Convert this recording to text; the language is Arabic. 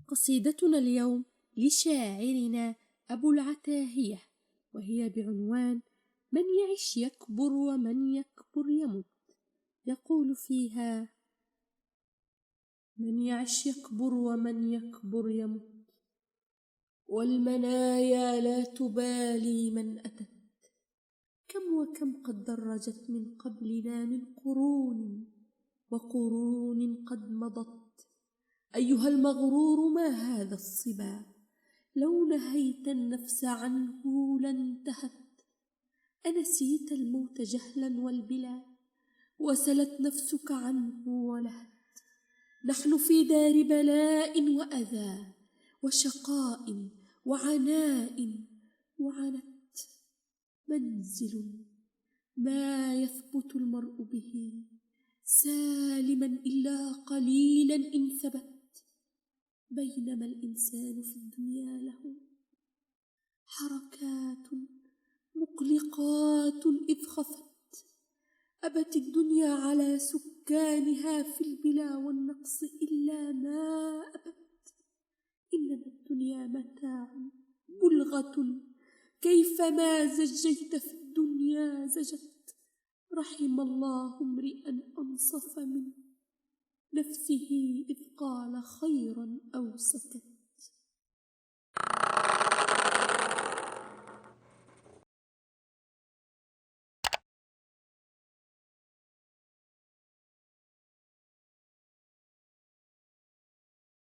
قصيدتنا اليوم لشاعرنا أبو العتاهية، وهي بعنوان من يعش يكبر ومن يكبر يمت. يقول فيها: من يعش يكبر ومن يكبر يمت، والمنايا لا تبالي من أتت. كم وكم قد درجت من قبلنا من قرون وقرون قد مضت. أيها المغرور ما هذا الصبا، لو نهيت النفس عنه لانتهت. أنسيت الموت جهلا والبلا، وسلت نفسك عنه ولهت. نحن في دار بلاء وأذى وشقاء وعناء وعنت، منزل ما يثبت المرء به سالما إلا قليلا إن ثبت. بينما الإنسان في الدنيا له حركات مقلقات إذ خفت. أبت الدنيا على سكانها في البلا والنقص إلا ما أبت. إنما الدنيا متاع بلغة، كيفما زجيت في الدنيا زجت. رحم الله امرئا أنصف من نفسه إذ قال خيرا أو سكت.